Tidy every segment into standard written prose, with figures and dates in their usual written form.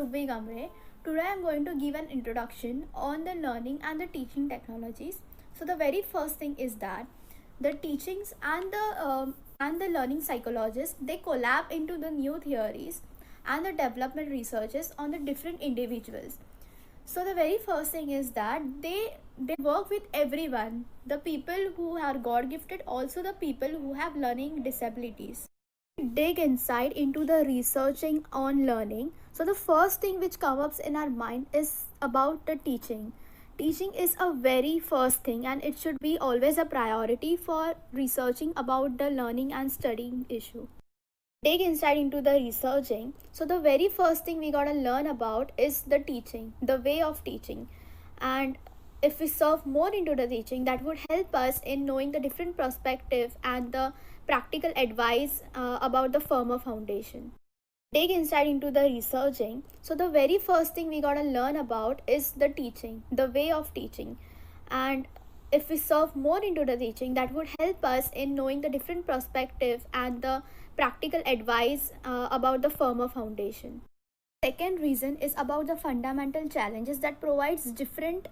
Rugvi Gamre. Today I am going to give an introduction on the learning and the teaching technologies. So the very first thing is that the teachings and the learning psychologists, they collab into the new theories and the development researches on the different individuals. So the very first thing is that they work with everyone, the people who are god gifted, also the people who have learning disabilities. Dig inside into the researching on learning. So the first thing which comes up in our mind is about the teaching. Teaching is a very first thing, and it should be always a priority for researching about the learning and studying issue. Dig inside into the researching. So the very first thing we gotta learn about is the teaching, the way of teaching. And if we serve more into the teaching, that would help us in knowing the different perspective and the practical advice about the firmer foundation. Dig inside into the researching. So the very first thing we gotta learn about is the teaching, the way of teaching. And if we serve more into the teaching, that would help us in knowing the different perspective and the practical advice about the firmer foundation. Second reason is about the fundamental challenges that provides different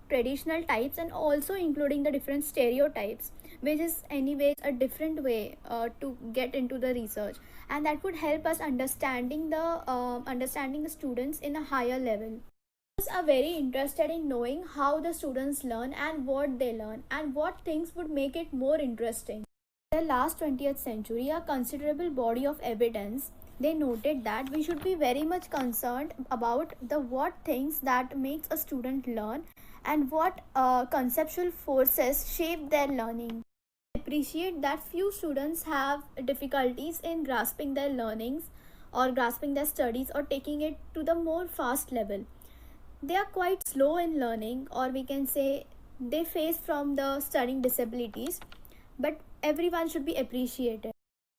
traditional types and also including the different stereotypes, which is anyways a different way to get into the research, and that would help us understanding the students in a higher level. Teachers are very interested in knowing how the students learn and what they learn and what things would make it more interesting. In the last 20th century, a considerable body of evidence, they noted that we should be very much concerned about the what things that makes a student learn and what conceptual forces shape their learning. Appreciate that few students have difficulties in grasping their learnings or grasping their studies or taking it to the more fast level. They are quite slow in learning, or we can say they face from the studying disabilities, but everyone should be appreciated.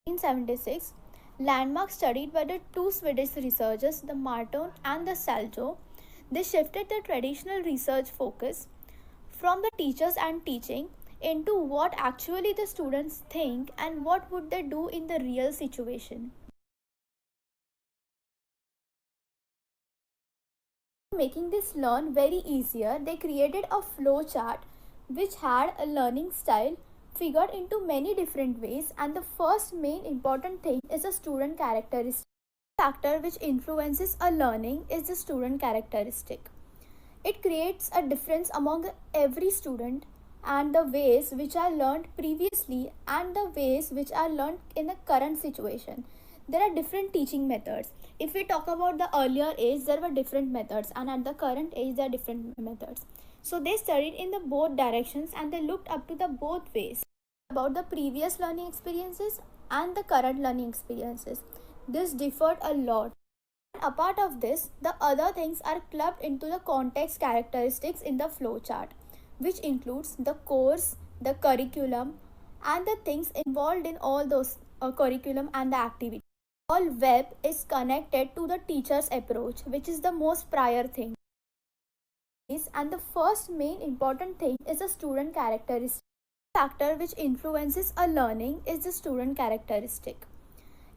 In 1976, landmark studied by the two Swedish researchers, the Marton and the Saljo, they shifted the traditional research focus from the teachers and teaching into what actually the students think and what would they do in the real situation. Making this learn very easier, they created a flow chart which had a learning style figured into many different ways, and the first main important thing is a student characteristic. Factor which influences a learning is the student characteristic. It creates a difference among every student, and the ways which are learned previously and the ways which are learned in the current situation. There are different teaching methods. If we talk about the earlier age, there were different methods, and at the current age, there are different methods. So they studied in the both directions and they looked up to the both ways about the previous learning experiences and the current learning experiences. This differed a lot. Apart of this, the other things are clubbed into the context characteristics in the flowchart, which includes the course, the curriculum, and the things involved in all those curriculum and the activity. All web is connected to the teacher's approach, which is the most prior thing. And the first main important thing is the student characteristic. Factor which influences a learning is the student characteristic.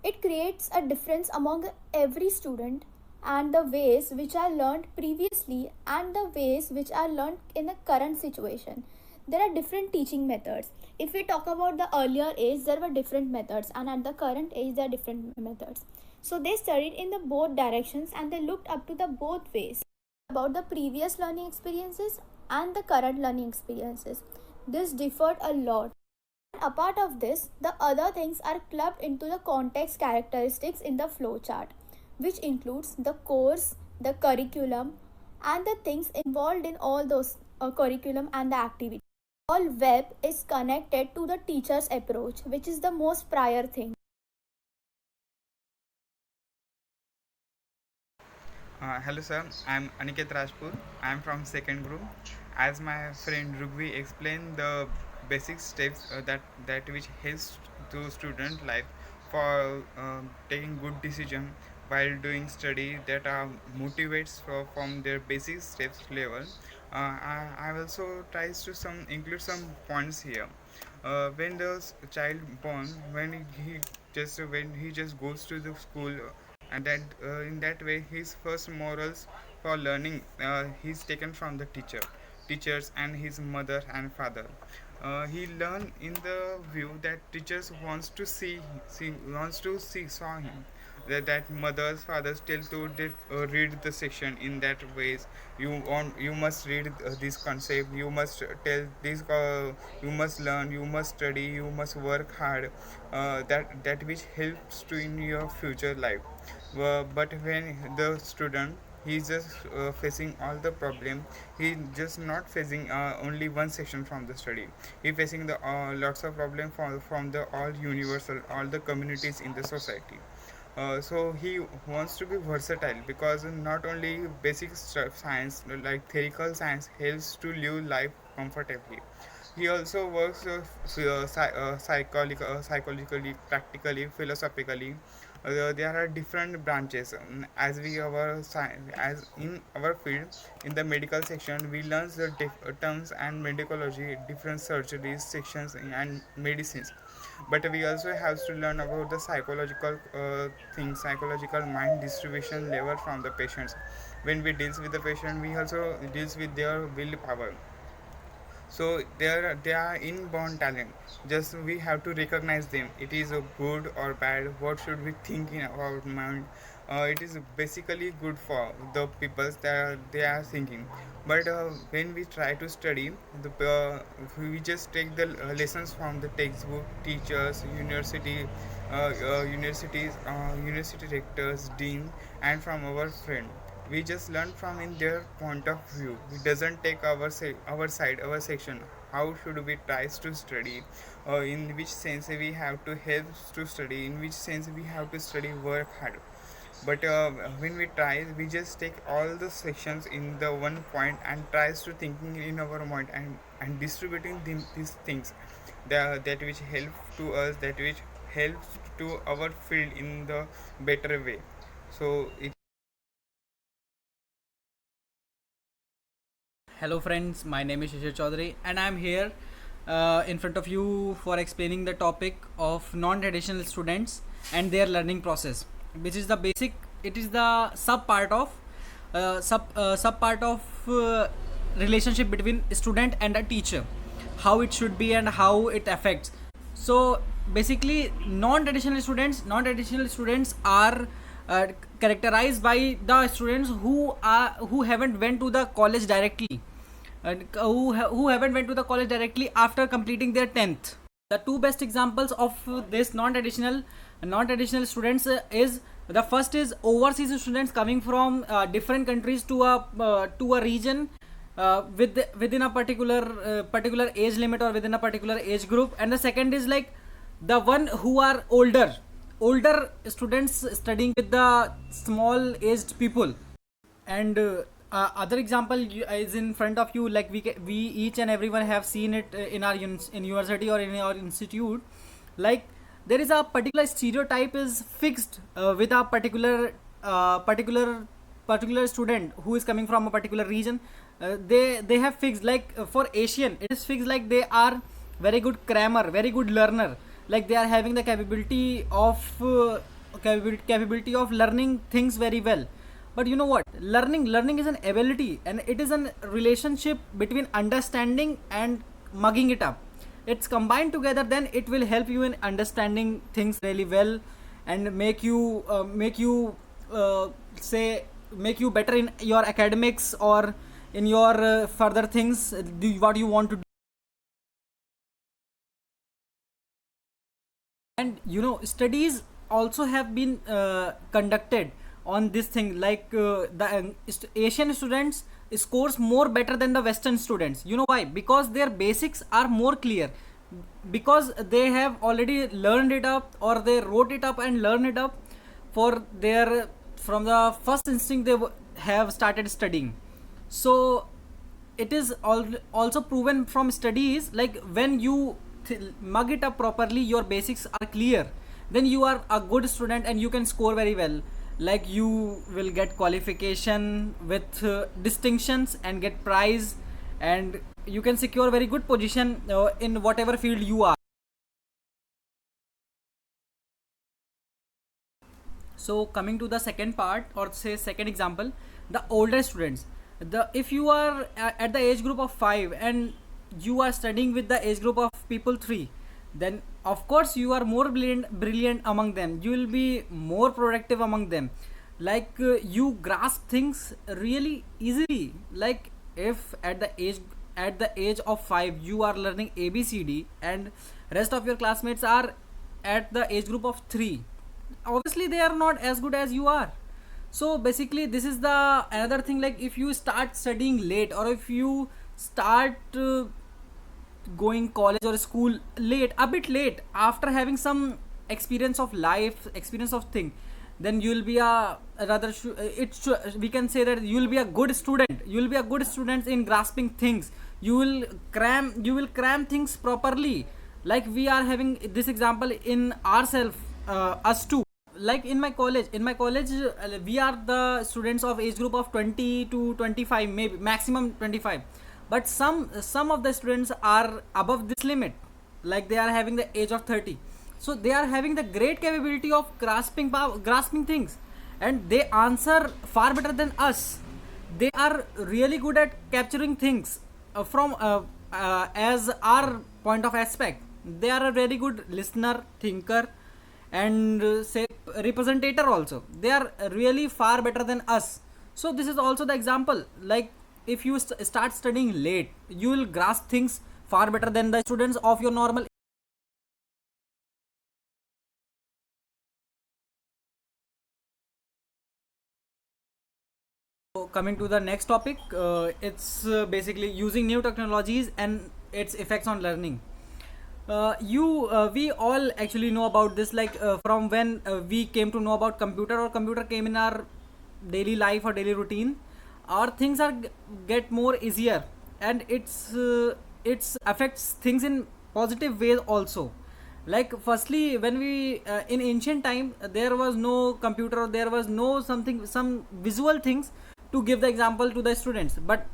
It creates a difference among every student, and the ways which are learned previously and the ways which are learned in the current situation. There are different teaching methods. If we talk about the earlier age, there were different methods, and at the current age, there are different methods. So they studied in the both directions and they looked up to the both ways about the previous learning experiences and the current learning experiences. This differed a lot. Apart of this, the other things are clubbed into the context characteristics in the flowchart, which includes the course, the curriculum, and the things involved in all those curriculum and the activity. All web is connected to the teacher's approach, which is the most prior thing. Hello sir, I'm Aniket Rajpur. I'm from second group. As my friend Rugvi explained the basic steps that which helps to student life for taking good decision while doing study that motivates from their basic steps level. I also tries to some include some points here. When the child born, when he just goes to the school and that in that way his first morals for learning he's taken from the teachers and his mother and father. He learned in the view that teachers wants to see saw him, that mothers fathers tell to read the section in that ways. You must read this concept, you must tell this, you must learn, you must study, you must work hard, that which helps to in your future life. But when the student he's just facing all the problem, he just not facing only one section from the study, he facing the lots of problem from the all universal all the communities in the society. So he wants to be versatile because not only basic stuff science like theoretical science helps to live life comfortably. He also works psychologically, practically, philosophically. There are different branches. As we our as in our field, in the medical section, we learn the terms and medicology, different surgeries, sections, and medicines. But we also have to learn about the psychological things, psychological mind distribution level from the patients. When we deals with the patient, we also deals with their willpower. So they are inborn talent, just we have to recognize them. It is a good or bad, what should we think in our mind. It is basically good for the people that they are thinking. But when we try to study we just take the lessons from the textbook, teachers, university rectors, dean, and from our friend. We just learn from in their point of view. It doesn't take our side, our section. How should we try to study, in which sense we have to help to study, in which sense we have to study, work hard. But when we try, we just take all the sections in the one point and tries to thinking in our mind, and distributing these things that which help to us, that which helps to our field in the better way. So it. Hello friends, my name is Shishir Chaudhary and I am here in front of you for explaining the topic of non-traditional students and their learning process, which is the basic. It is the sub part of relationship between student and a teacher, how it should be and how it affects. So basically, non-traditional students are characterized by the students who haven't went to the college directly, who haven't went to the college directly after completing their 10th. The two best examples of this non-traditional students is, the first is overseas students coming from different countries to a region within a particular age limit or within a particular age group. And the second is like the one who are older students studying with the small aged people. And other example is in front of you, like we each and everyone have seen it in our in university or in our institute. Like there is a particular stereotype is fixed with a particular student who is coming from a particular region. They have fixed, like for Asian it is fixed like they are very good crammer, very good learner, like they are having the capability of learning things very well. But you know what, learning is an ability, and it is a relationship between understanding and mugging it up. It's combined together, then it will help you in understanding things really well and make you say make you better in your academics or in your further things, do what you want to do. And you know, studies also have been conducted on this thing, like the Asian students scores more better than the Western students. You know why? Because their basics are more clear, because they have already learned it up, or they wrote it up and learned it up for their from the first instinct they have started studying. So it is also proven from studies, like when you mug it up properly, your basics are clear, then you are a good student and you can score very well. Like you will get qualification with distinctions and get prize, and you can secure very good position in whatever field you are. So coming to the second part, or say second example, the older students. The if you are at the age group of 5 and you are studying with the age group of people 3, then of course you are more brilliant among them. You will be more productive among them. Like you grasp things really easily. Like if at the age of 5 you are learning ABCD and rest of your classmates are at the age group of 3, obviously they are not as good as you are. So basically this is the another thing. Like if you start studying late, or if you start going college or school late, a bit late, after having some experience of life, experience of thing, then you will be a rather we can say that you will be a good student. You will be a good student in grasping things. You will cram things properly. Like we are having this example in ourselves, us too. Like in my college we are the students of age group of 20 to 25, maybe maximum 25. But some of the students are above this limit, like they are having the age of 30. So they are having the great capability of grasping things, and they answer far better than us. They are really good at capturing things from as our point of aspect. They are a very good listener, thinker, and say representator also. They are really far better than us. So this is also the example. Like if you start studying late, you will grasp things far better than the students of your normal. So coming to the next topic, it's basically using new technologies and its effects on learning. We all actually know about this. Like from when we came to know about computer, or computer came in our daily life or daily routine, our things are get more easier, and it's affects things in positive ways also. Like firstly, when we in ancient time, there was no computer, or there was no some visual things to give the example to the students. But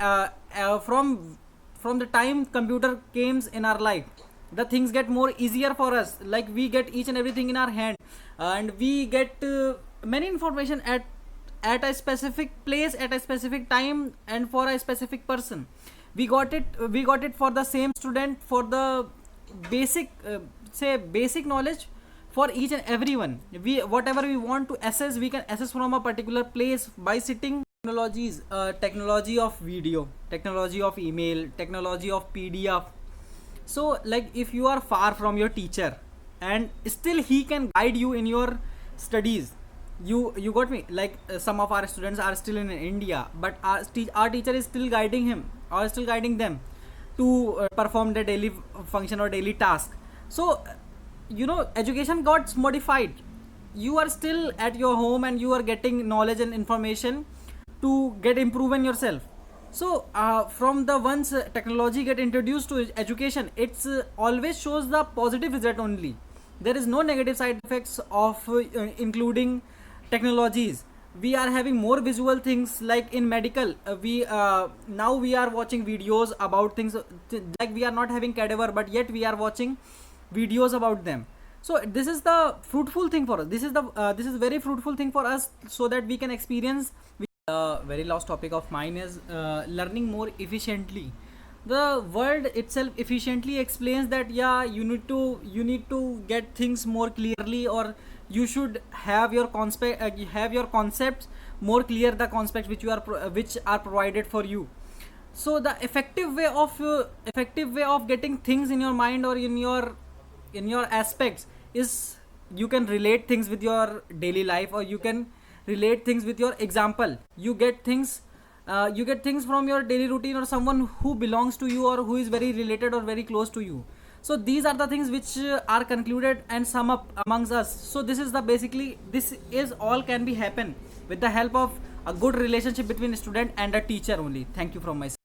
from the time computer came in our life, the things get more easier for us. Like we get each and everything in our hand, and we get many information at a specific place, at a specific time, and for a specific person. We got it for the same student, for the basic say basic knowledge for each and everyone. We whatever we want to assess, we can assess from a particular place by sitting. Technologies, technology of video, technology of email, technology of PDF. So like if you are far from your teacher, and still he can guide you in your studies. You got me. Like some of our students are still in India, but our teacher is still guiding him, or still guiding them to perform the daily function or daily task. So education got modified. You are still at your home, and you are getting knowledge and information to get improving yourself. So from the once technology get introduced to education, it's always shows the positive result only. There is no negative side effects of including technologies. We are having more visual things. Like in medical, we now we are watching videos about things. Like we are not having cadaver, but yet we are watching videos about them. So this is the fruitful thing for us. This is very fruitful thing for us, so that we can experience. Very last topic of mine is learning more efficiently. The word itself efficiently explains that, yeah, you need to get things more clearly, or you should have your concepts more clear, the concepts which are provided for you. So the effective way of getting things in your mind, or in your aspects, is you can relate things with your daily life, or you can relate things with your example. You get things from your daily routine, or someone who belongs to you, or who is very related or very close to you. So these are the things which are concluded and sum up amongst us. So this is all can be happen with the help of a good relationship between a student and a teacher only. Thank you from my side.